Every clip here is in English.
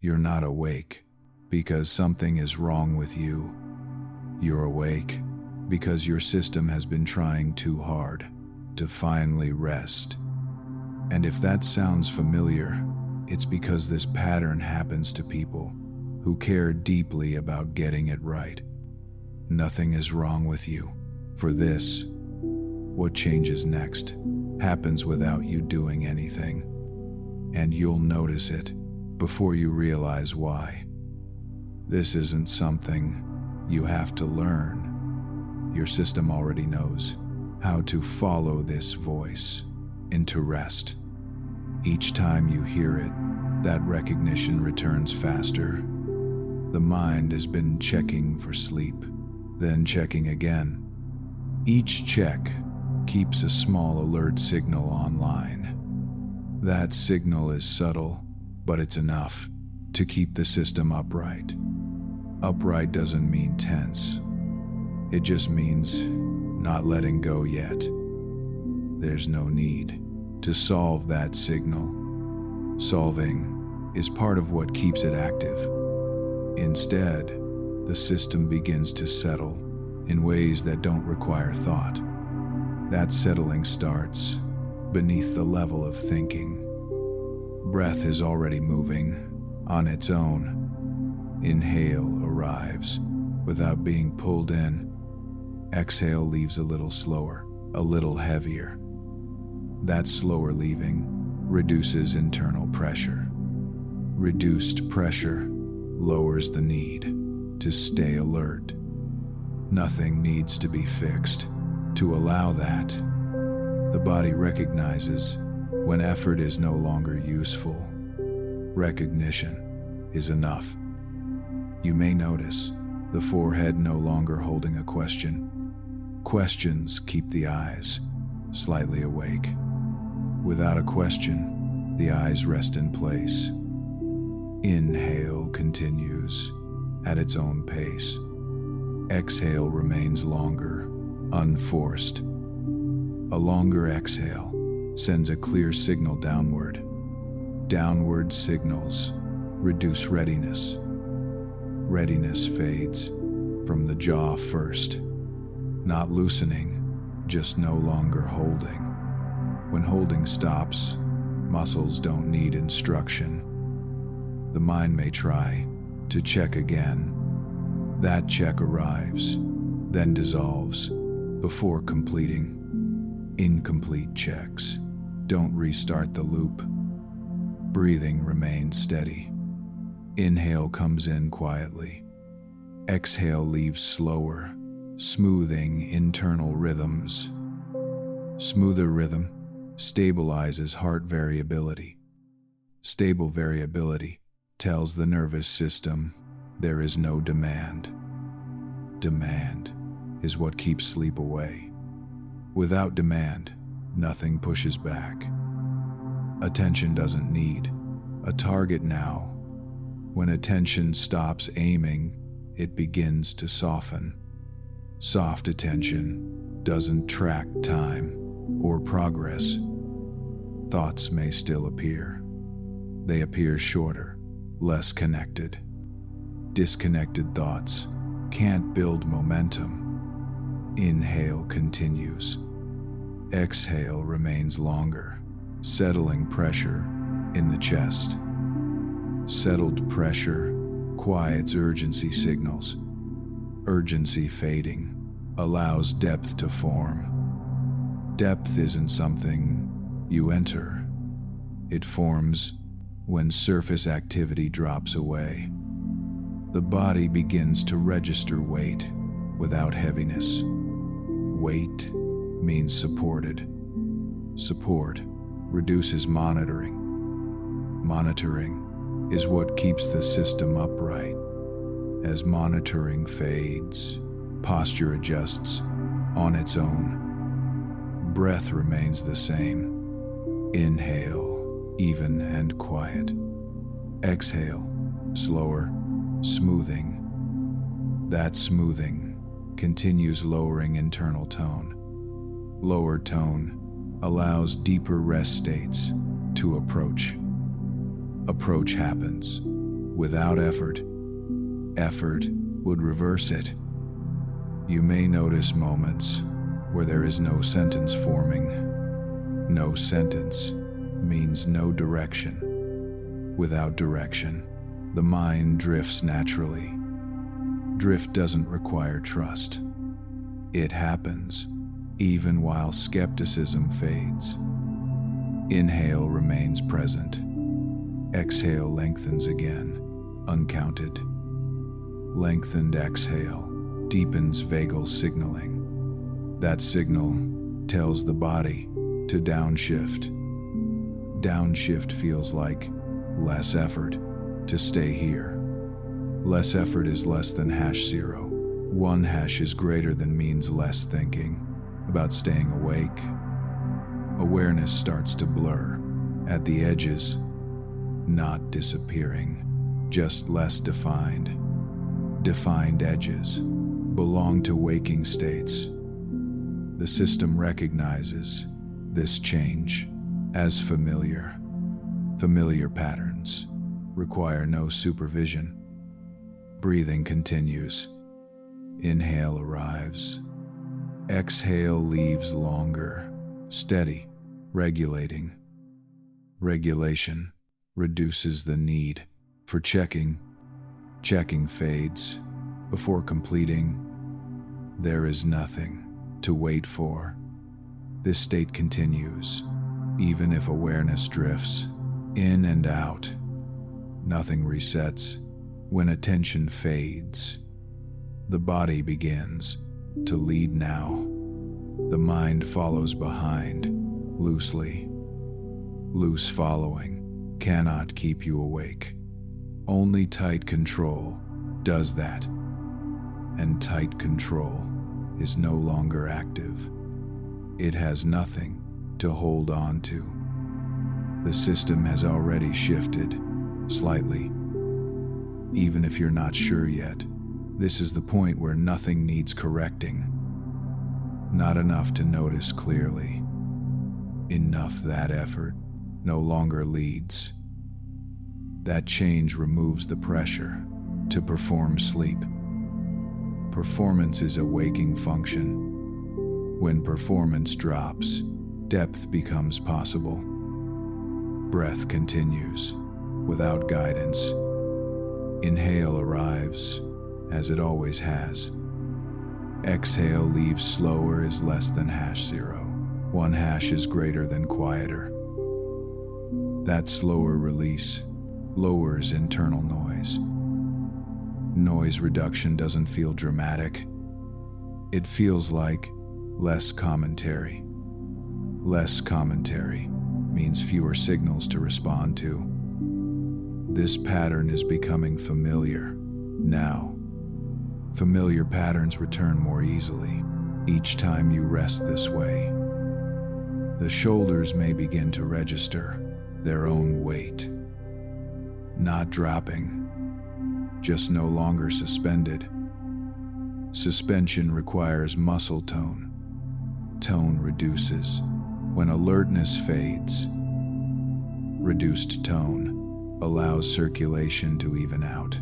You're not awake because something is wrong with you. You're awake because your system has been trying too hard to finally rest. And if that sounds familiar, it's because this pattern happens to people who care deeply about getting it right. Nothing is wrong with you. For this, what changes next happens without you doing anything. And you'll notice it before you realize why. This isn't something you have to learn. Your system already knows how to follow this voice into rest. Each time you hear it, that recognition returns faster. The mind has been checking for sleep, then checking again. Each check keeps a small alert signal online. That signal is subtle, but it's enough to keep the system upright. Upright doesn't mean tense. It just means not letting go yet. There's no need to solve that signal. Solving is part of what keeps it active. Instead, the system begins to settle in ways that don't require thought. That settling starts beneath the level of thinking. Breath is already moving on its own. Inhale arrives without being pulled in. Exhale leaves a little slower, a little heavier. That slower leaving reduces internal pressure. Reduced pressure lowers the need to stay alert. Nothing needs to be fixed to allow that. The body recognizes when effort is no longer useful. Recognition is enough. You may notice the forehead no longer holding a question. Questions keep the eyes slightly awake. Without a question, the eyes rest in place. Inhale continues at its own pace. Exhale remains longer, unforced. A longer exhale sends a clear signal downward. Downward signals reduce readiness. Readiness fades from the jaw first. Not loosening, just no longer holding. When holding stops, muscles don't need instruction. The mind may try to check again. That check arrives, then dissolves before completing. Incomplete checks don't restart the loop. Breathing remains steady. Inhale comes in quietly. Exhale leaves slower, smoothing internal rhythms. Smoother rhythm stabilizes heart variability. Stable variability tells the nervous system there is no demand. Demand is what keeps sleep away. Without demand, nothing pushes back. Attention doesn't need a target now. When attention stops aiming, it begins to soften. Soft attention doesn't track time or progress. Thoughts may still appear. They appear shorter, less connected. Disconnected thoughts can't build momentum. Inhale continues. Exhale remains longer, settling pressure in the chest. Settled pressure quiets urgency signals. Urgency fading allows depth to form. Depth isn't something you enter. It forms when surface activity drops away. The body begins to register weight without heaviness. Weight means supported. Support reduces monitoring. Monitoring is what keeps the system upright. As monitoring fades, posture adjusts on its own. Breath remains the same. Inhale, even and quiet. Exhale, slower, smoothing. That smoothing continues lowering internal tone. Lower tone allows deeper rest states to approach. Approach happens without effort. Effort would reverse it. You may notice moments where there is no sentence forming. No sentence means no direction. Without direction, the mind drifts naturally. Drift doesn't require trust. It happens even while skepticism fades. Inhale remains present. Exhale lengthens again, uncounted. Lengthened exhale deepens vagal signaling. That signal tells the body to downshift. Downshift feels like less effort to stay here. Less effort is less than #0. 1 hash is greater than means less thinking about staying awake. Awareness starts to blur at the edges, not disappearing, just less defined. Defined edges belong to waking states. The system recognizes this change as familiar. Familiar patterns require no supervision. Breathing continues. Inhale arrives. Exhale leaves longer, steady, regulating. Regulation reduces the need for checking. Checking fades before completing. There is nothing to wait for. This state continues, even if awareness drifts in and out. Nothing resets. When attention fades, the body begins to lead now. The mind follows behind, loosely. Loose following cannot keep you awake. Only tight control does that. And tight control is no longer active. It has nothing to hold on to. The system has already shifted, slightly. Even if you're not sure yet, this is the point where nothing needs correcting. Not enough to notice clearly. Enough that effort no longer leads. That change removes the pressure to perform sleep. Performance is a waking function. When performance drops, depth becomes possible. Breath continues, without guidance. Inhale arrives, as it always has. Exhale leaves slower is less than #0. 1 hash is greater than quieter. That slower release lowers internal noise. Noise reduction doesn't feel dramatic. It feels like less commentary. Less commentary means fewer signals to respond to. This pattern is becoming familiar now. Familiar patterns return more easily each time you rest this way. The shoulders may begin to register their own weight. Not dropping, just no longer suspended. Suspension requires muscle tone. Tone reduces when alertness fades. Reduced tone allows circulation to even out.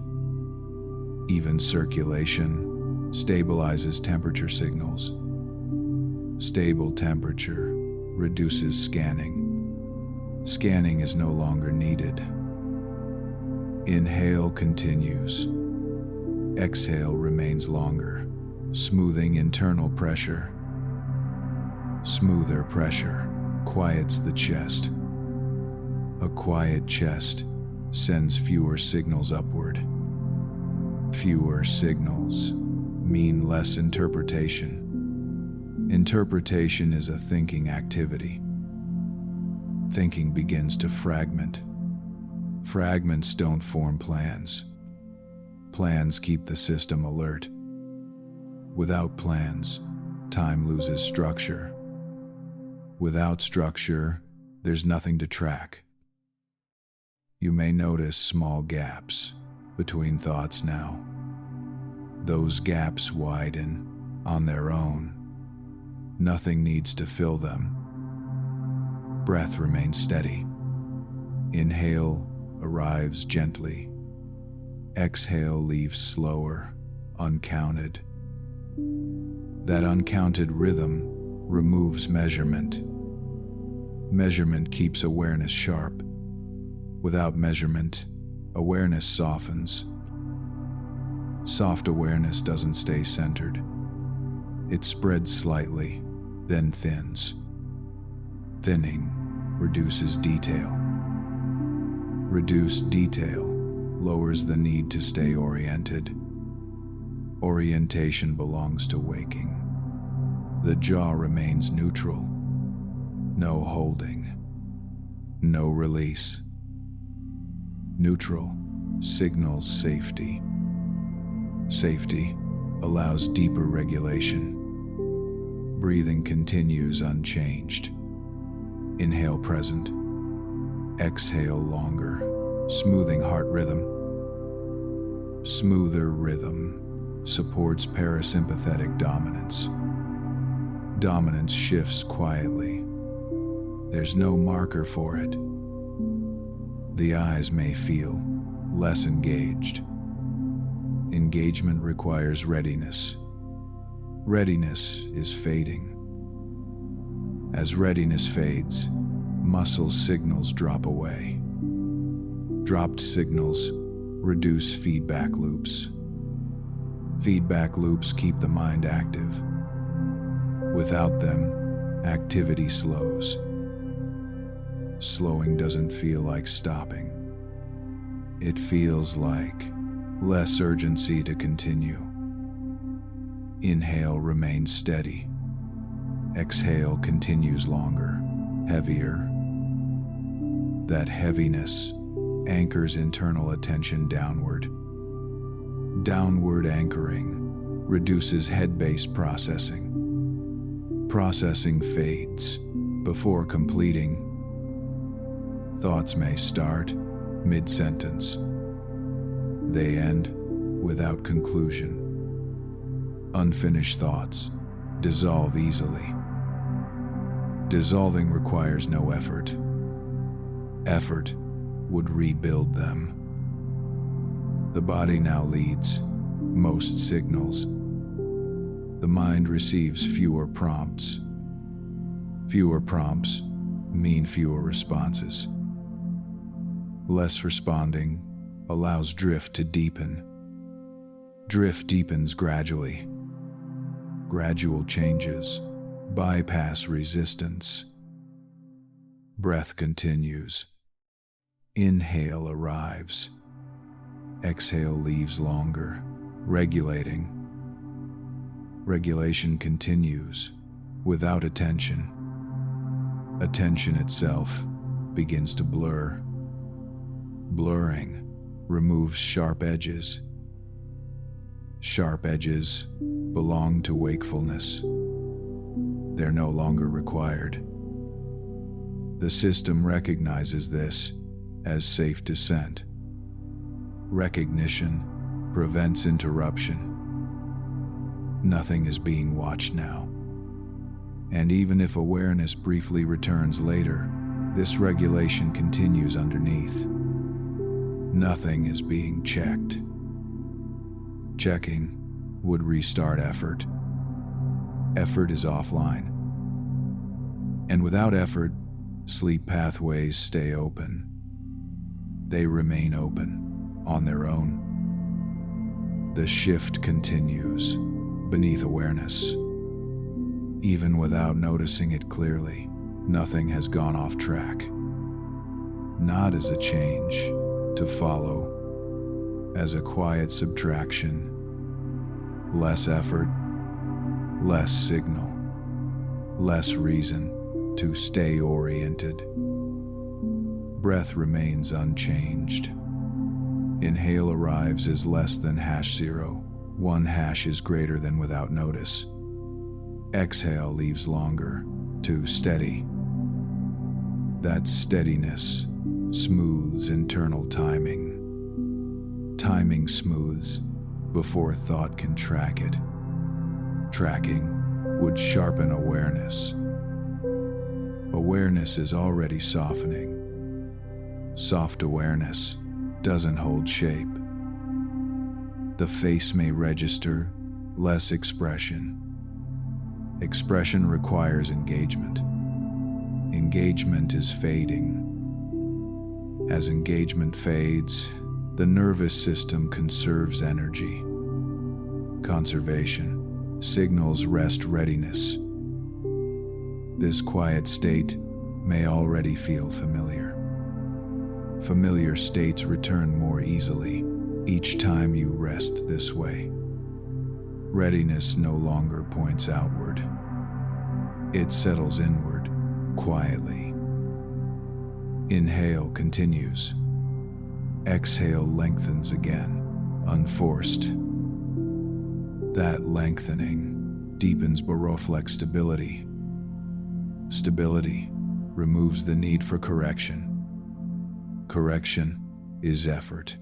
Even circulation stabilizes temperature signals. Stable temperature reduces scanning. Scanning is no longer needed. Inhale continues. Exhale remains longer, smoothing internal pressure. Smoother pressure quiets the chest. A quiet chest sends fewer signals upward. Fewer signals mean less interpretation. Interpretation is a thinking activity. Thinking begins to fragment. Fragments don't form plans. Plans keep the system alert. Without plans, time loses structure. Without structure, there's nothing to track. You may notice small gaps between thoughts now. Those gaps widen on their own. Nothing needs to fill them. Breath remains steady. Inhale arrives gently. Exhale leaves slower, uncounted. That uncounted rhythm removes measurement. Measurement keeps awareness sharp. Without measurement, awareness softens. Soft awareness doesn't stay centered. It spreads slightly, then thins. Thinning reduces detail. Reduced detail lowers the need to stay oriented. Orientation belongs to waking. The jaw remains neutral. No holding. No release. Neutral signals safety. Safety allows deeper regulation. Breathing continues unchanged. Inhale present. Exhale longer, smoothing heart rhythm. Smoother rhythm supports parasympathetic dominance. Dominance shifts quietly. There's no marker for it. The eyes may feel less engaged. Engagement requires readiness. Readiness is fading. As readiness fades, muscle signals drop away. Dropped signals reduce feedback loops. Feedback loops keep the mind active. Without them, activity slows. Slowing doesn't feel like stopping. It feels like less urgency to continue. Inhale remains steady. Exhale continues longer, heavier. That heaviness anchors internal attention downward. Downward anchoring reduces head-based processing. Processing fades before completing. Thoughts may start mid-sentence. They end without conclusion. Unfinished thoughts dissolve easily. Dissolving requires no effort. Effort would rebuild them. The body now leads most signals. The mind receives fewer prompts. Fewer prompts mean fewer responses. Less responding allows drift to deepen. Drift deepens gradually. Gradual changes bypass resistance. Breath continues. Inhale arrives. Exhale leaves longer, regulating. Regulation continues without attention. Attention itself begins to blur. Blurring removes sharp edges. Sharp edges belong to wakefulness. They're no longer required. The system recognizes this as safe descent. Recognition prevents interruption. Nothing is being watched now. And even if awareness briefly returns later, this regulation continues underneath. Nothing is being checked. Checking would restart effort. Effort is offline. And without effort, sleep pathways stay open. They remain open on their own. The shift continues beneath awareness. Even without noticing it clearly, nothing has gone off track. Not as a change to follow, as a quiet subtraction. Less effort, less signal, less reason to stay oriented. Breath remains unchanged. Inhale arrives as less than #0. 1 hash is greater than without notice. Exhale leaves longer, 2 steady. That steadiness smooths internal timing. Timing smooths before thought can track it. Tracking would sharpen awareness. Awareness is already softening. Soft awareness doesn't hold shape. The face may register less expression. Expression requires engagement. Engagement is fading. As engagement fades, the nervous system conserves energy. Conservation signals rest readiness. This quiet state may already feel familiar. Familiar states return more easily each time you rest this way. Readiness no longer points outward. It settles inward, quietly. Inhale continues. Exhale lengthens again, unforced. That lengthening deepens baroflex stability. Stability removes the need for correction. Correction is effort.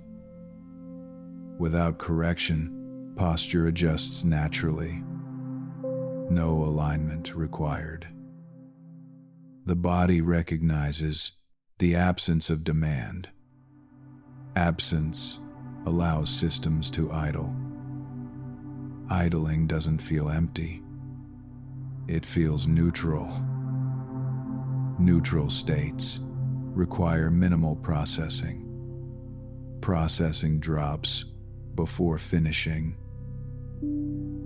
Without correction, posture adjusts naturally. No alignment required. The body recognizes the absence of demand. Absence allows systems to idle. Idling doesn't feel empty. It feels neutral. Neutral states require minimal processing. Processing drops before finishing.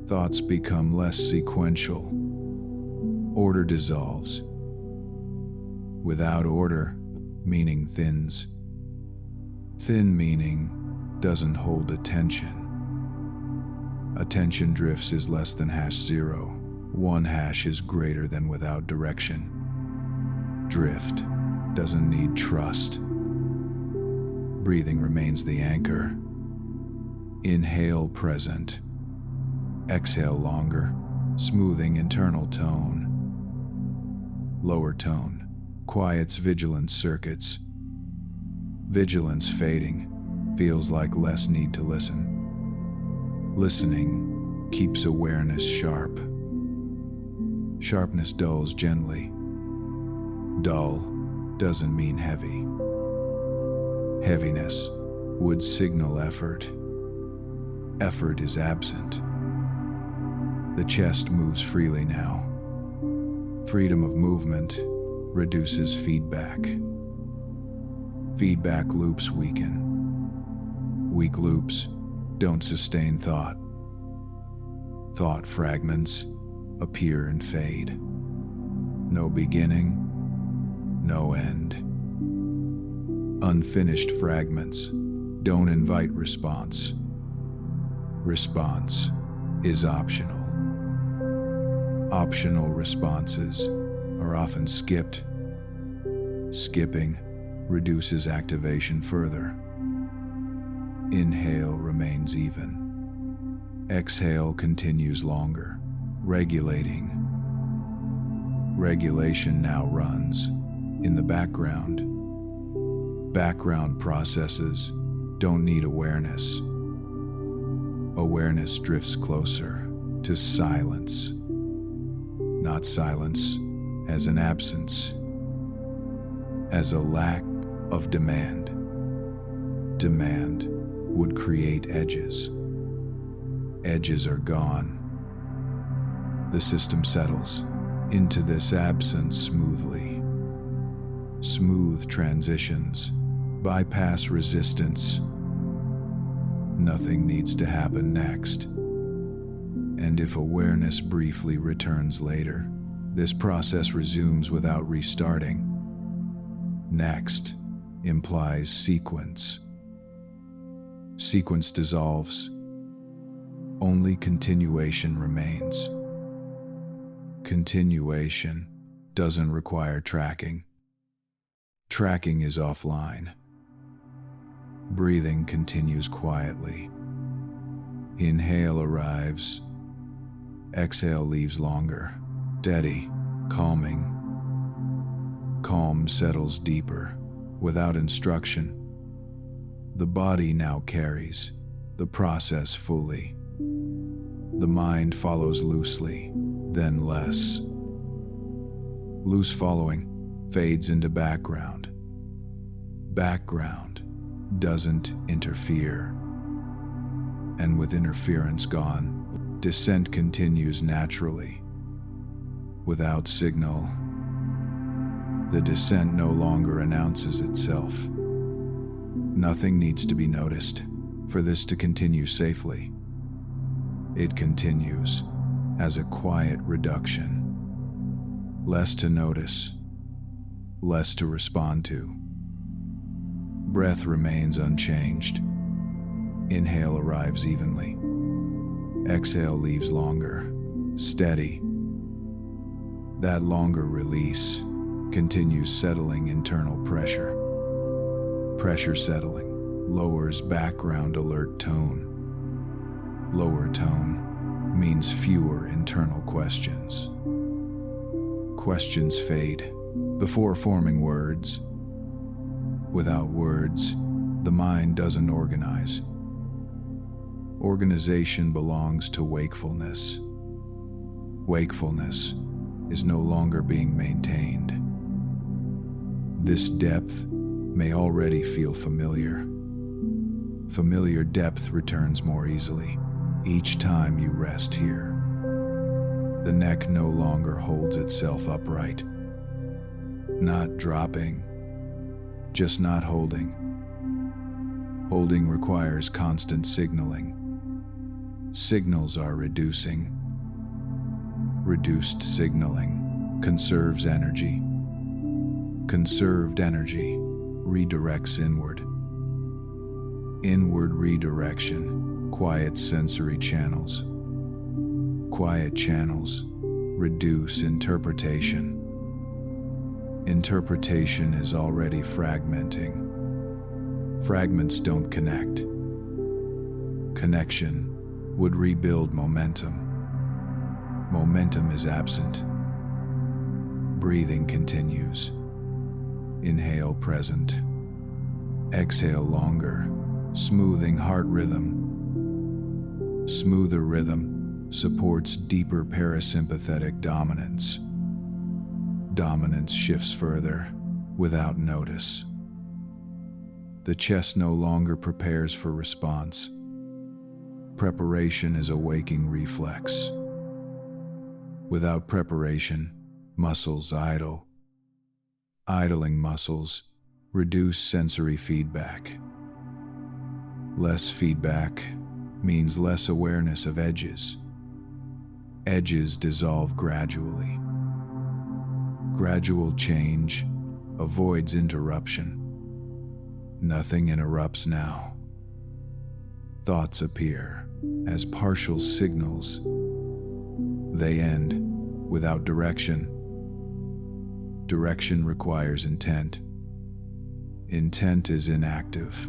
Thoughts become less sequential. Order dissolves. Without order, meaning thins. Thin meaning doesn't hold attention. Attention drifts is less than #0. One hash is greater than without direction. Drift doesn't need trust. Breathing remains the anchor. Inhale present. Exhale longer, smoothing internal tone. Lower tone quiets vigilance circuits. Vigilance fading feels like less need to listen. Listening keeps awareness sharp. Sharpness dulls gently. Dull doesn't mean heavy. Heaviness would signal effort. Effort is absent. The chest moves freely now. Freedom of movement reduces feedback. Feedback loops weaken. Weak loops don't sustain thought. Thought fragments appear and fade. No beginning, no end. Unfinished fragments don't invite response. Response is optional. Optional responses are often skipped. Skipping reduces activation further. Inhale remains even. Exhale continues longer, regulating. Regulation now runs in the background. Background processes don't need awareness. Awareness drifts closer to silence. Not silence as an absence, as a lack of demand. Demand would create edges. Edges are gone. The system settles into this absence smoothly. Smooth transitions bypass resistance. Nothing needs to happen next. And if awareness briefly returns later, this process resumes without restarting. Next implies sequence. Sequence dissolves. Only continuation remains. Continuation doesn't require tracking. Tracking is offline. Breathing continues quietly. Inhale arrives. Exhale leaves longer. Steady, calming. Calm settles deeper, without instruction. The body now carries the process fully. The mind follows loosely, then less. Loose following fades into background. Background doesn't interfere. and with interference gone, descent continues naturally. Without signal, the descent no longer announces itself. Nothing needs to be noticed for this to continue safely. It continues as a quiet reduction. Less to notice, less to respond to. Breath remains unchanged. Inhale arrives evenly. Exhale leaves longer, steady. That longer release continues settling internal pressure. Pressure settling lowers background alert tone. Lower tone means fewer internal questions. Questions fade before forming words. Without words, the mind doesn't organize. Organization belongs to wakefulness. Wakefulness is no longer being maintained. This depth may already feel familiar. Familiar depth returns more easily each time you rest here. The neck no longer holds itself upright. Not dropping, just not holding. Holding requires constant signaling. Signals are reducing. Reduced signaling conserves energy. Conserved energy redirects inward. Inward redirection quiets sensory channels. Quiet channels reduce interpretation. Interpretation is already fragmenting. Fragments don't connect. Connection would rebuild momentum. Momentum is absent. Breathing continues. Inhale present. Exhale longer, smoothing heart rhythm. Smoother rhythm supports deeper parasympathetic dominance. Dominance shifts further without notice. The chest no longer prepares for response. Preparation is a waking reflex. Without preparation, muscles idle. Idling muscles reduce sensory feedback. Less feedback means less awareness of edges. Edges dissolve gradually. Gradual change avoids interruption. Nothing interrupts now. Thoughts appear as partial signals. They end without direction. Direction requires intent. Intent is inactive.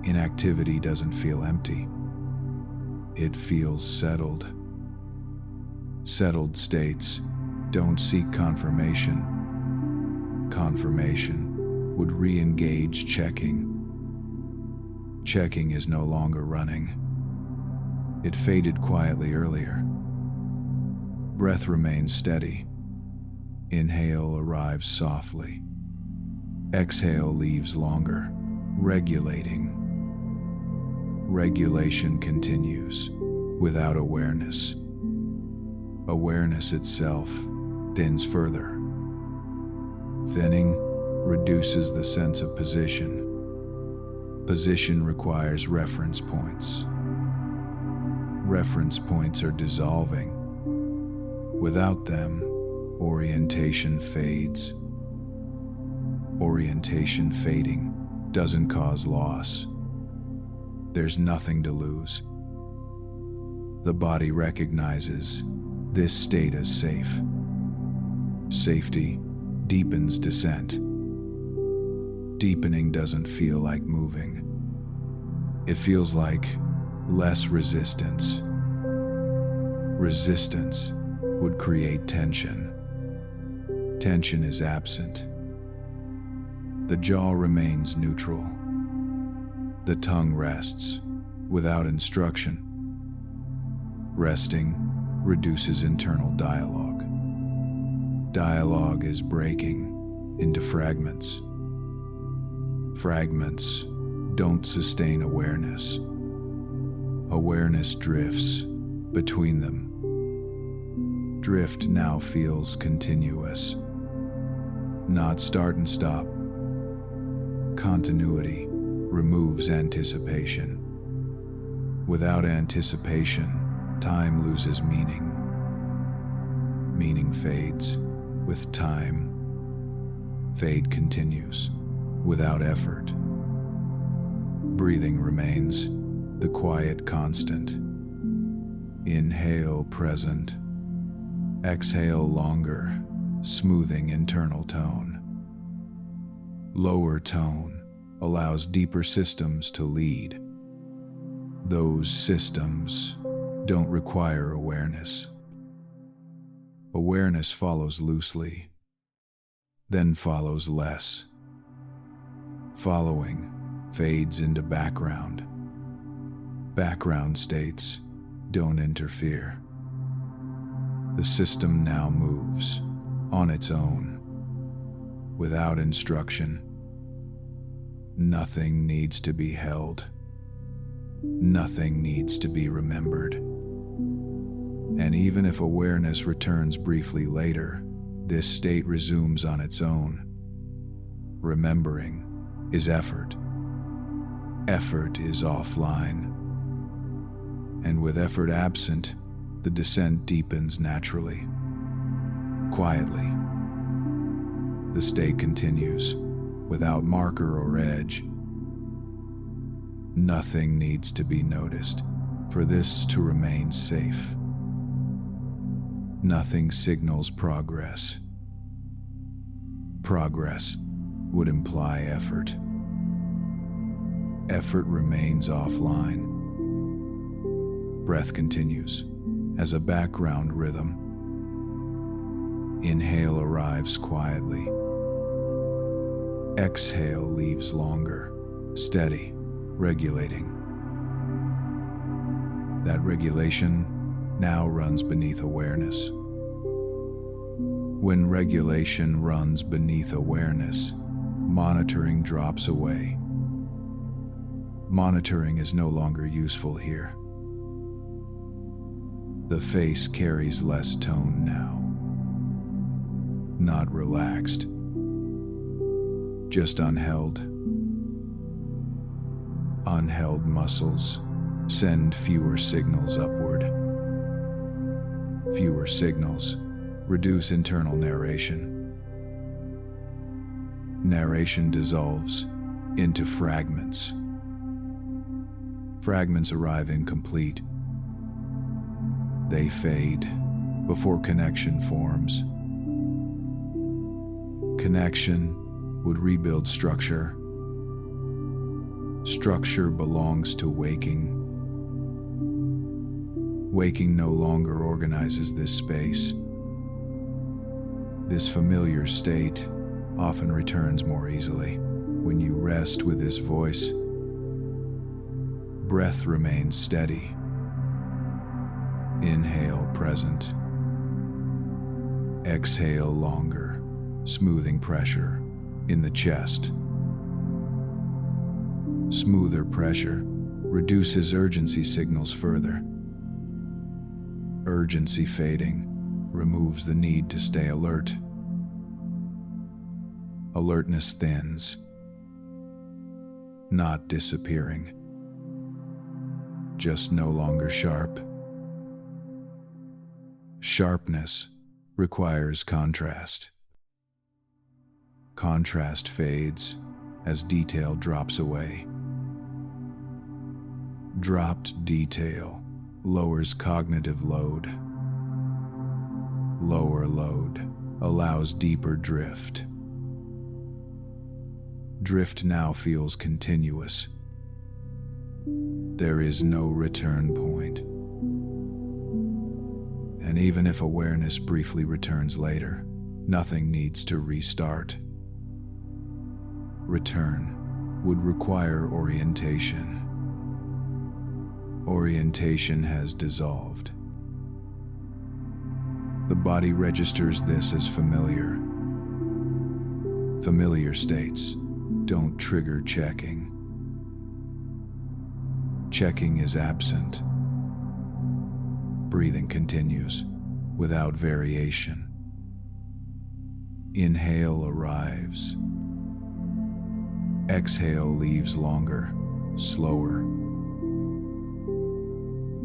Inactivity doesn't feel empty. It feels settled. Settled states don't seek confirmation. Confirmation would re-engage checking. Checking is no longer running. It faded quietly earlier. Breath remains steady. Inhale arrives softly. Exhale leaves longer, regulating. Regulation continues without awareness. Awareness itself thins further. Thinning reduces the sense of position. Position requires reference points. Reference points are dissolving. Without them, orientation fades. Orientation fading doesn't cause loss. There's nothing to lose. The body recognizes this state as safe. Safety deepens descent. Deepening doesn't feel like moving. It feels like less resistance. Resistance would create tension. Tension is absent. The jaw remains neutral. The tongue rests without instruction. Resting reduces internal dialogue. Dialogue is breaking into fragments. Fragments don't sustain awareness. Awareness drifts between them. Drift now feels continuous, not start and stop. Continuity removes anticipation. Without anticipation, time loses meaning. Meaning fades with time. Fade continues without effort. Breathing remains the quiet constant. Inhale present. Exhale longer, smoothing internal tone. Lower tone allows deeper systems to lead. Those systems don't require awareness. Awareness follows loosely, then follows less. Following fades into background. Background states don't interfere. The system now moves on its own, without instruction. Nothing needs to be held. Nothing needs to be remembered. And even if awareness returns briefly later, this state resumes on its own. Remembering is effort. Effort is offline. And with effort absent, the descent deepens naturally. Quietly, the state continues, without marker or edge. Nothing needs to be noticed for this to remain safe. Nothing signals progress. Progress would imply effort. Effort remains offline. Breath continues as a background rhythm. Inhale arrives quietly. Exhale leaves longer, steady, regulating. That regulation now runs beneath awareness. When regulation runs beneath awareness, monitoring drops away. Monitoring is no longer useful here. The face carries less tone now. Not relaxed, just unheld. Unheld muscles send fewer signals upward. Fewer signals reduce internal narration. Narration dissolves into fragments. Fragments arrive incomplete. They fade before connection forms. Connection would rebuild structure. Structure belongs to waking. Waking no longer organizes this space. This familiar state often returns more easily when you rest with this voice. Breath remains steady. Inhale present. Exhale longer, smoothing pressure in the chest. Smoother pressure reduces urgency signals further. Urgency fading removes the need to stay alert. Alertness thins, not disappearing, just no longer sharp. Sharpness requires contrast. Contrast fades as detail drops away. Dropped detail lowers cognitive load. Lower load allows deeper drift. Drift now feels continuous. There is no return point. And even if awareness briefly returns later, nothing needs to restart. Return would require orientation. Orientation has dissolved. The body registers this as familiar. Familiar states don't trigger checking. Checking is absent. Breathing continues, without variation. Inhale arrives. Exhale leaves longer, slower.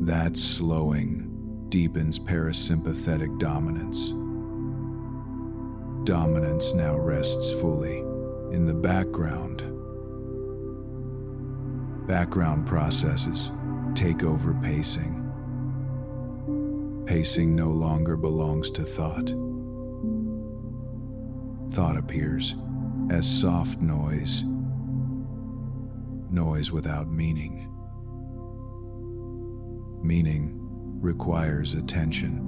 That slowing deepens parasympathetic dominance. Dominance now rests fully in the background. Background processes take over pacing. Pacing no longer belongs to thought. Thought appears as soft noise, noise without meaning. Meaning requires attention.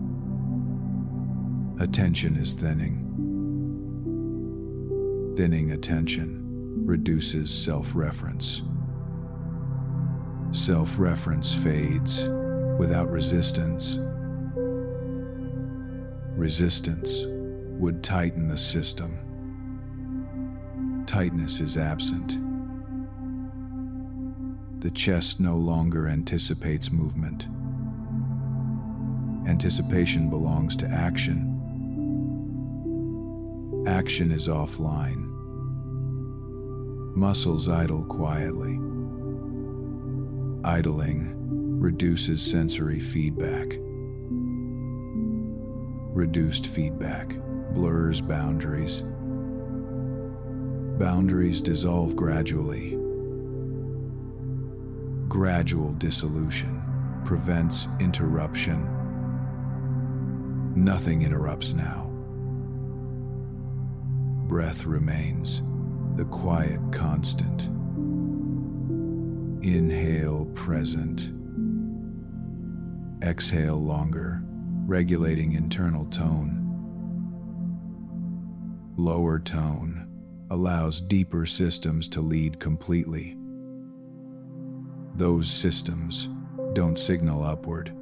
Attention is thinning. Thinning attention reduces self-reference. Self-reference fades without resistance. Resistance would tighten the system. Tightness is absent. The chest no longer anticipates movement. Anticipation belongs to action. Action is offline. Muscles idle quietly. Idling reduces sensory feedback. Reduced feedback blurs boundaries. Boundaries dissolve gradually. Gradual dissolution prevents interruption. Nothing interrupts now. Breath remains the quiet constant. Inhale present. Exhale longer, regulating internal tone. Lower tone allows deeper systems to lead completely. Those systems don't signal upward.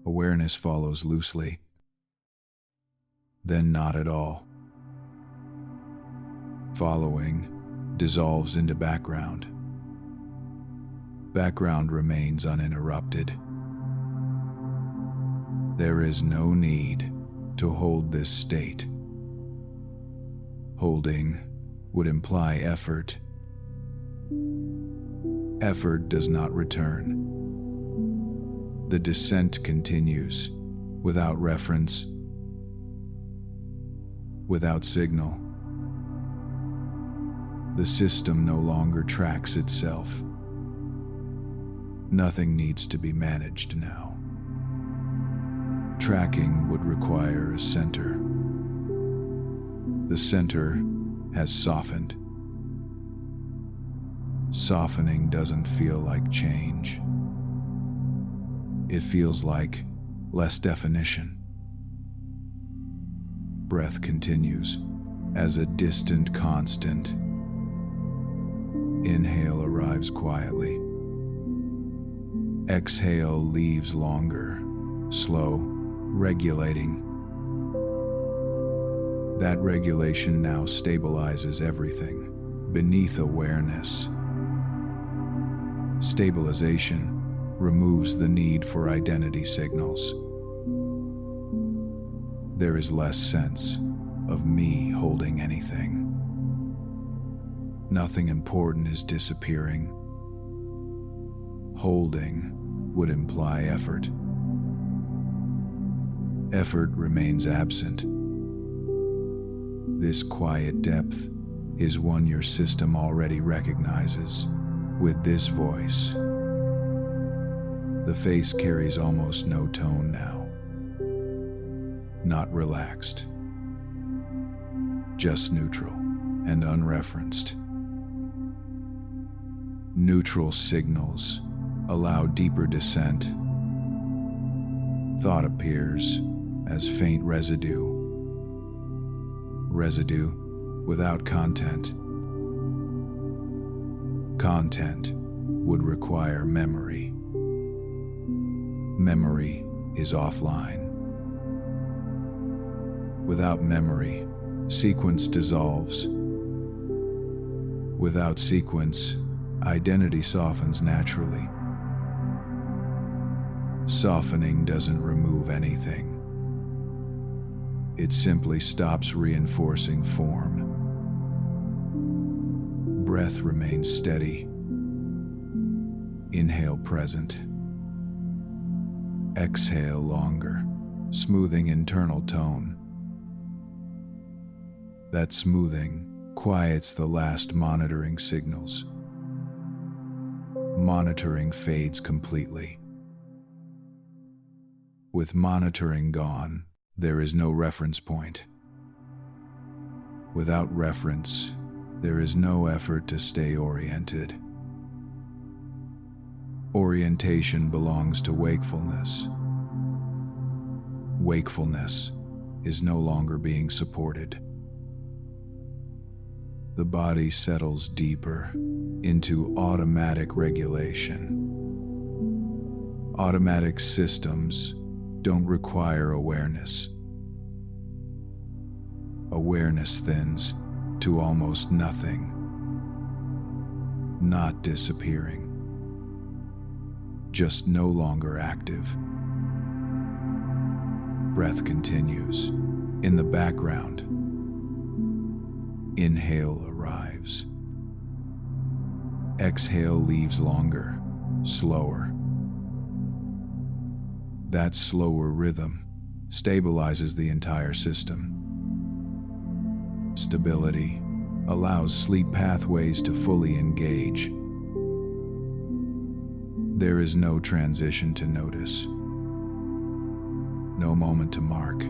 Awareness follows loosely, then not at all. Following dissolves into background. Background remains uninterrupted. There is no need to hold this state. Holding would imply effort. Effort does not return. The descent continues, without reference, without signal. The system no longer tracks itself. Nothing needs to be managed now. Tracking would require a center. The center has softened. Softening doesn't feel like change. It feels like less definition. Breath continues as a distant constant. Inhale arrives quietly. Exhale leaves longer, slow, regulating. That regulation now stabilizes everything beneath awareness. Stabilization removes the need for identity signals. There is less sense of me holding anything. Nothing important is disappearing. Holding would imply effort. Effort remains absent. This quiet depth is one your system already recognizes with this voice. The face carries almost no tone now. Not relaxed. Just neutral and unreferenced. Neutral signals allow deeper descent. Thought appears as faint residue. Residue without content. Content would require memory. Memory is offline. Without memory, sequence dissolves. Without sequence, Identity softens naturally. Softening doesn't remove anything. It simply stops reinforcing form. Breath remains steady. Inhale present. Exhale longer, smoothing internal tone. That smoothing quiets the last monitoring signals. Monitoring fades completely. With monitoring gone, there is no reference point. Without reference, there is no effort to stay oriented. Orientation belongs to wakefulness. Wakefulness is no longer being supported. The body settles deeper into automatic regulation. Automatic systems don't require awareness. Awareness thins to almost nothing, not disappearing, just no longer active. Breath continues. In the background, inhale arrives. Exhale leaves longer, slower. That slower rhythm stabilizes the entire system. Stability allows sleep pathways to fully engage. There is no transition to notice, no moment to mark.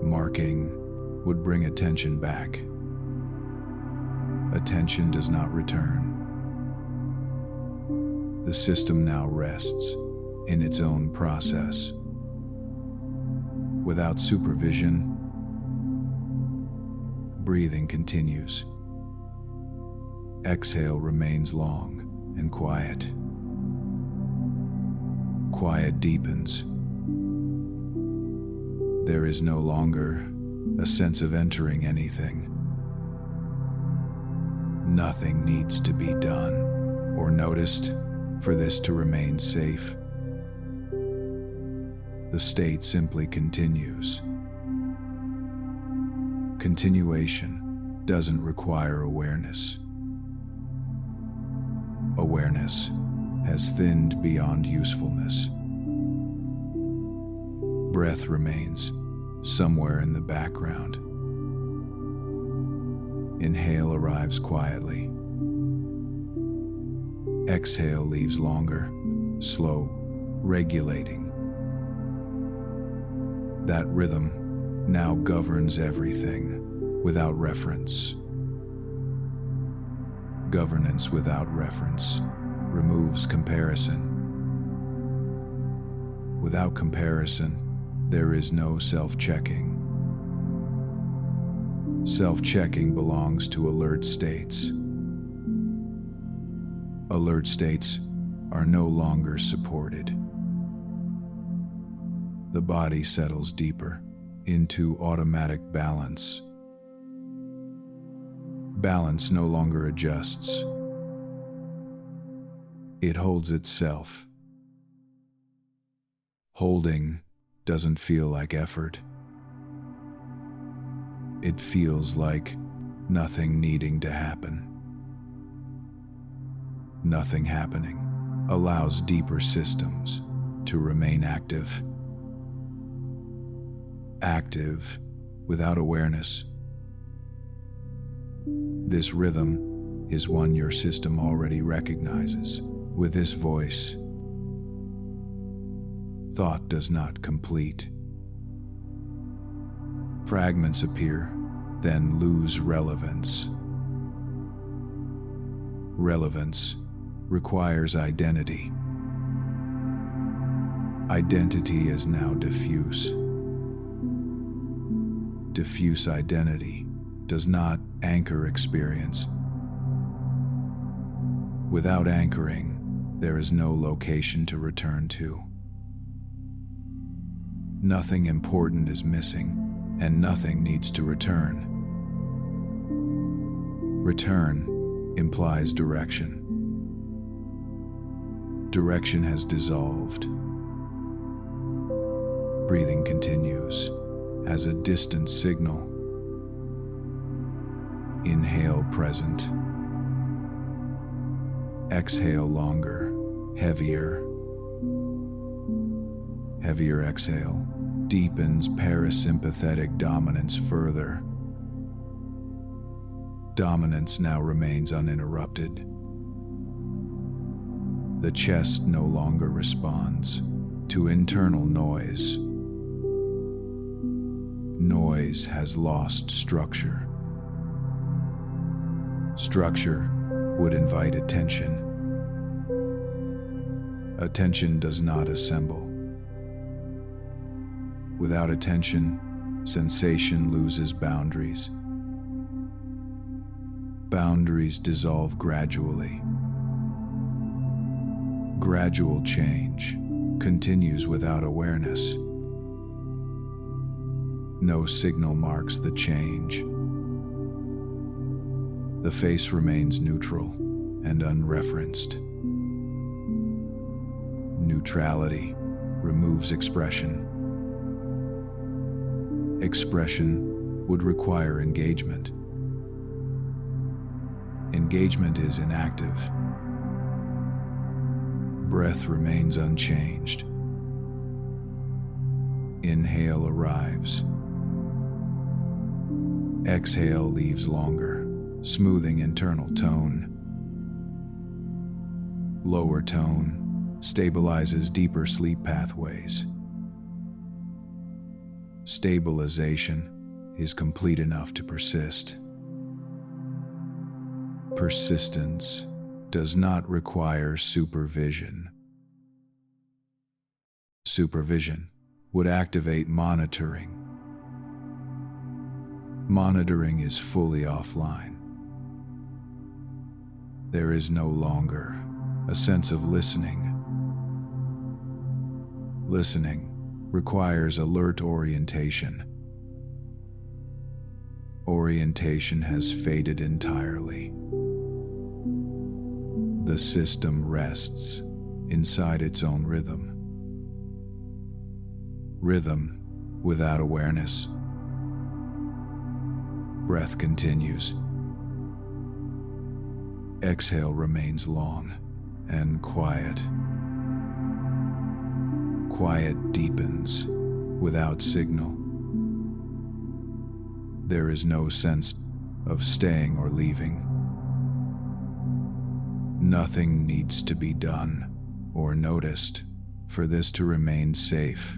Marking would bring attention back. Attention does not return. The system now rests in its own process. Without supervision, breathing continues. Exhale remains long and quiet. Quiet deepens. There is no longer a sense of entering anything. Nothing needs to be done or noticed for this to remain safe. The state simply continues. Continuation doesn't require awareness. Awareness has thinned beyond usefulness. Breath remains somewhere in the background. Inhale arrives quietly. Exhale leaves longer, slow, regulating. That rhythm now governs everything without reference. Governance without reference removes comparison. Without comparison, there is no self-checking. Self-checking belongs to alert states. Alert states are no longer supported. The body settles deeper into automatic balance. Balance no longer adjusts. It holds itself. Holding doesn't feel like effort. It feels like nothing needing to happen. Nothing happening allows deeper systems to remain active. Active without awareness. This rhythm is one your system already recognizes. With this voice, thought does not complete. Fragments appear, then lose relevance. Relevance requires identity. Identity is now diffuse. Diffuse identity does not anchor experience. Without anchoring, there is no location to return to. Nothing important is missing, and nothing needs to return. Return implies direction. Direction has dissolved. Breathing continues as a distant signal. Inhale present. Exhale longer, heavier. Heavier exhale deepens parasympathetic dominance further. Dominance now remains uninterrupted. The chest no longer responds to internal noise. Noise has lost structure. Structure would invite attention. Attention does not assemble. Without attention, sensation loses boundaries. Boundaries dissolve gradually. Gradual change continues without awareness. No signal marks the change. The face remains neutral and unreferenced. Neutrality removes expression. Expression would require engagement. Engagement is inactive. Breath remains unchanged. Inhale arrives. Exhale leaves longer, smoothing internal tone. Lower tone stabilizes deeper sleep pathways. Stabilization is complete enough to persist. Persistence does not require supervision. Supervision would activate monitoring. Monitoring is fully offline. There is no longer a sense of listening. Listening requires alert orientation. Orientation has faded entirely. The system rests inside its own rhythm. Rhythm without awareness. Breath continues. Exhale remains long and quiet. Quiet deepens without signal. There is no sense of staying or leaving. Nothing needs to be done or noticed for this to remain safe.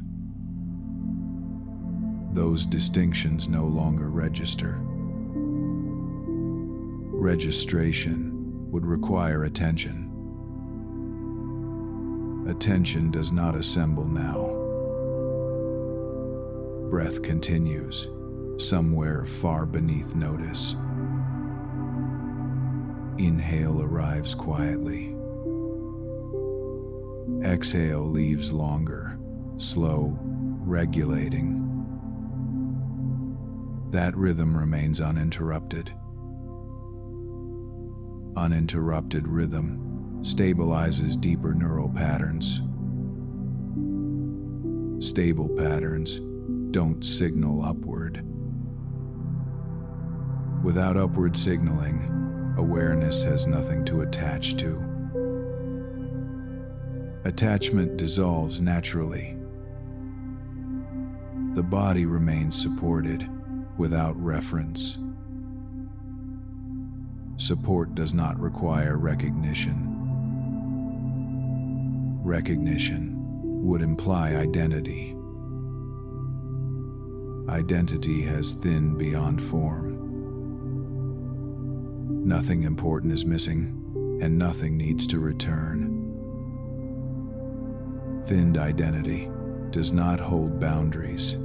Those distinctions no longer register. Registration would require attention. Attention does not assemble now. Breath continues, somewhere far beneath notice. Inhale arrives quietly. Exhale leaves longer, slow, regulating. That rhythm remains uninterrupted. Uninterrupted rhythm stabilizes deeper neural patterns. Stable patterns don't signal upward. Without upward signaling, awareness has nothing to attach to. Attachment dissolves naturally. The body remains supported without reference. Support does not require recognition. Recognition would imply identity. Identity has thinned beyond form. Nothing important is missing, and nothing needs to return. Thinned identity does not hold boundaries.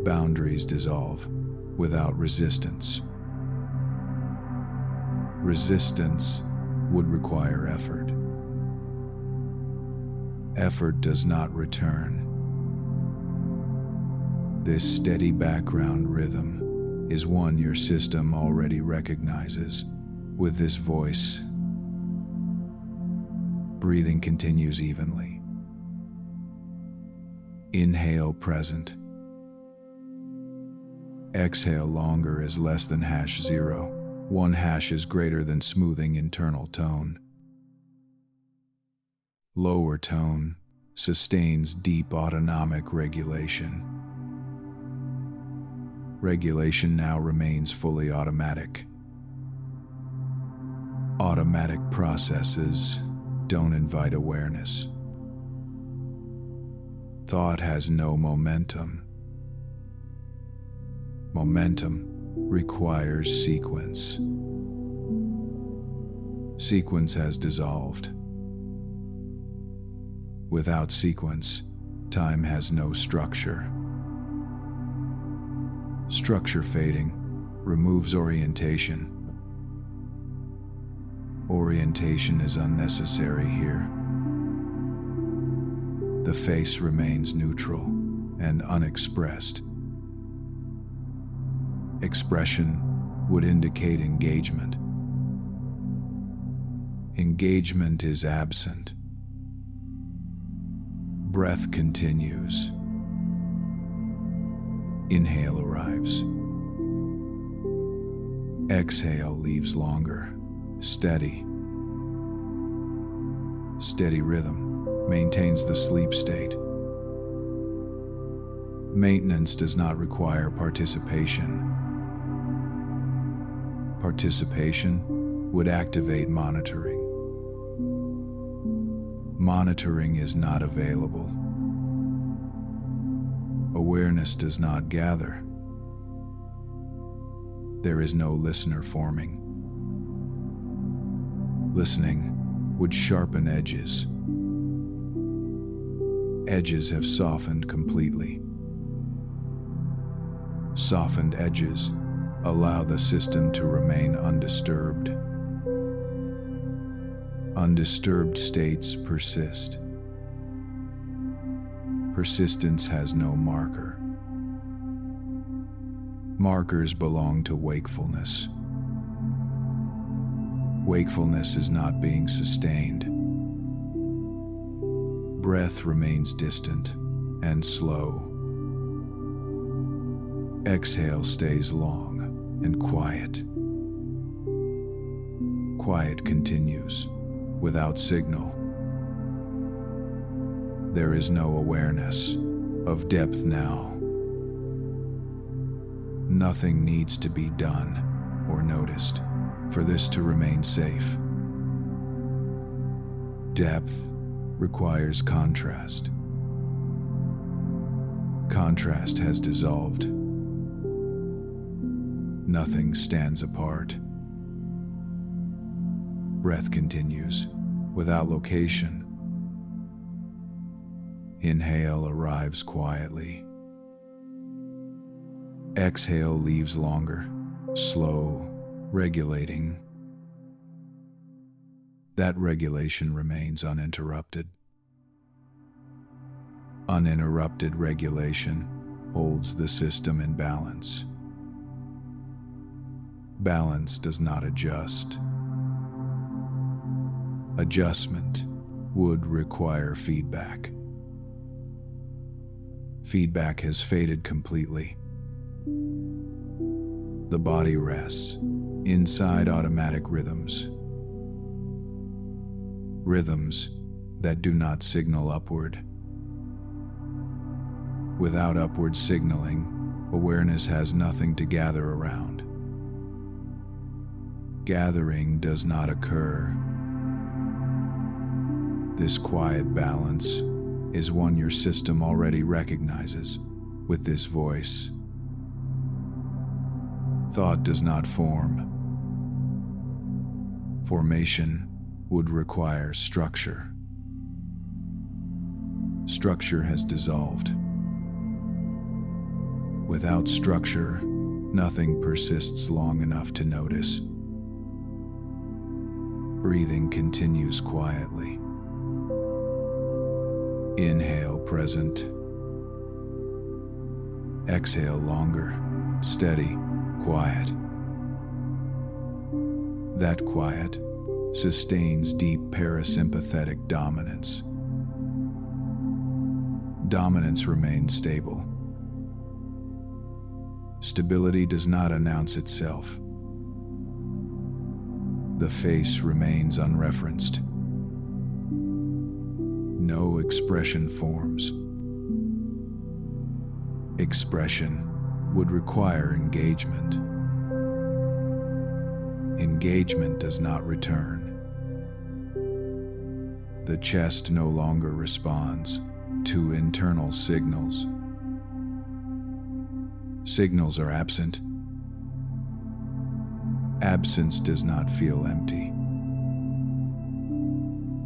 Boundaries dissolve without resistance. Resistance would require effort. Effort does not return. This steady background rhythm is one your system already recognizes. With this voice, breathing continues evenly. Inhale present. Exhale longer is less than #0. 1 hash is greater than smoothing internal tone. Lower tone sustains deep autonomic regulation. Regulation now remains fully automatic. Automatic processes don't invite awareness. Thought has no momentum. Momentum requires sequence. Sequence has dissolved. Without sequence, time has no structure. Structure fading removes orientation. Orientation is unnecessary here. The face remains neutral and unexpressed. Expression would indicate engagement. Engagement is absent. Breath continues. Inhale arrives. Exhale leaves longer. Steady. Steady rhythm maintains the sleep state. Maintenance does not require participation. Participation would activate monitoring. Monitoring is not available. Awareness does not gather. There is no listener forming. Listening would sharpen edges. Edges have softened completely. Softened edges allow the system to remain undisturbed. Undisturbed states persist. Persistence has no marker. Markers belong to wakefulness. Wakefulness is not being sustained. Breath remains distant and slow. Exhale stays long and quiet. Quiet continues without signal. There is no awareness of depth now. Nothing needs to be done or noticed for this to remain safe. Depth requires contrast. Contrast has dissolved. Nothing stands apart. Breath continues without location. Inhale arrives quietly. Exhale leaves longer, slow, regulating. That regulation remains uninterrupted. Uninterrupted regulation holds the system in balance. Balance does not adjust. Adjustment would require feedback. Feedback has faded completely. The body rests inside automatic rhythms. Rhythms that do not signal upward. Without upward signaling, awareness has nothing to gather around. Gathering does not occur. This quiet balance is one your system already recognizes with this voice. Thought does not form. Formation would require structure. Structure has dissolved. Without structure, nothing persists long enough to notice. Breathing continues quietly. Inhale present. Exhale longer, steady. quiet. That quiet sustains deep parasympathetic dominance. Dominance remains stable. Stability does not announce itself. The face remains unreferenced. No expression forms. Expression would require engagement. Engagement does not return. The chest no longer responds to internal signals. Signals are absent. Absence does not feel empty.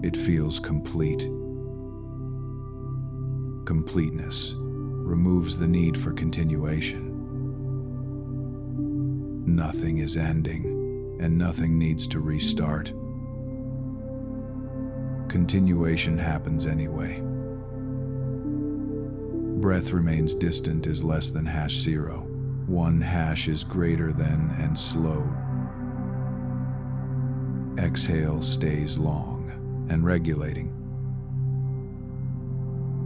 It feels complete. Completeness removes the need for continuation. Nothing is ending, and nothing needs to restart. Continuation happens anyway. Breath remains distant is less than #0. 1# is greater than and slow. Exhale stays long and regulating.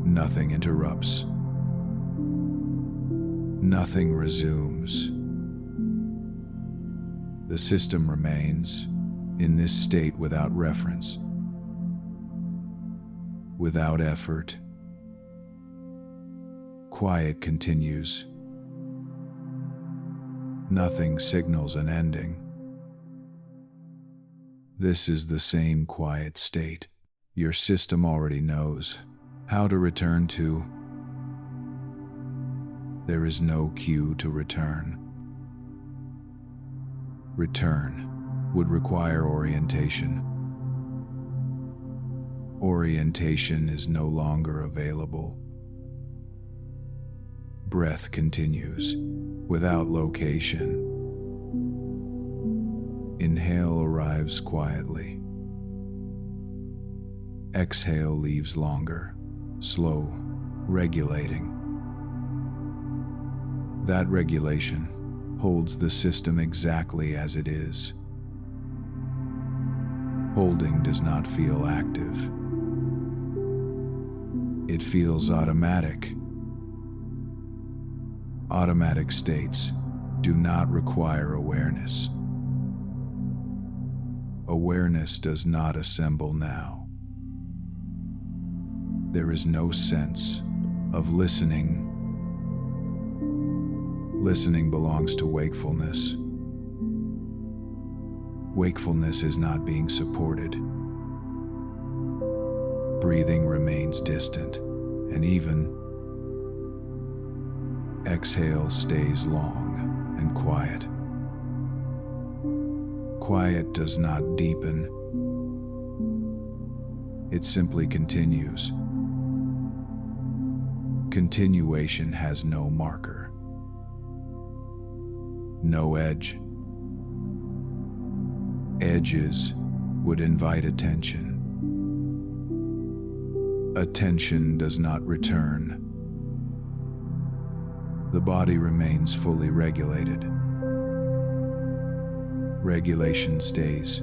Nothing interrupts. Nothing resumes. The system remains in this state without reference, without effort. Quiet continues. Nothing signals an ending. This is the same quiet state your system already knows how to return to. There is no cue to return. Return would require orientation. Orientation is no longer available. Breath continues without location. Inhale arrives quietly. Exhale leaves longer, slow, regulating. That regulation holds the system exactly as it is. Holding does not feel active. It feels automatic. Automatic states do not require awareness. Awareness does not assemble now. There is no sense of listening. Listening belongs to wakefulness. Wakefulness is not being supported. Breathing remains distant and even. Exhale stays long and quiet. Quiet does not deepen. It simply continues. Continuation has no marker, no edge. Edges would invite attention. Attention does not return. The body remains fully regulated. Regulation stays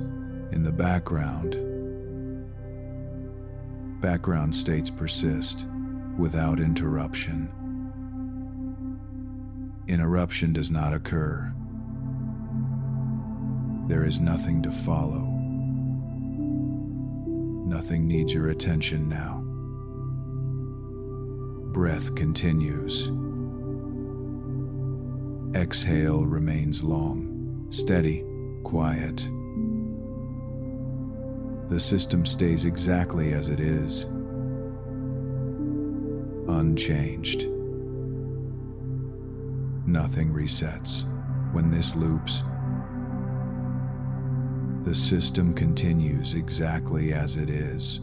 in the background. Background states persist without interruption. Interruption does not occur. There is nothing to follow. Nothing needs your attention now. Breath continues. Exhale remains long, steady, quiet. The system stays exactly as it is, unchanged. Nothing resets. When this loops, the system continues exactly as it is.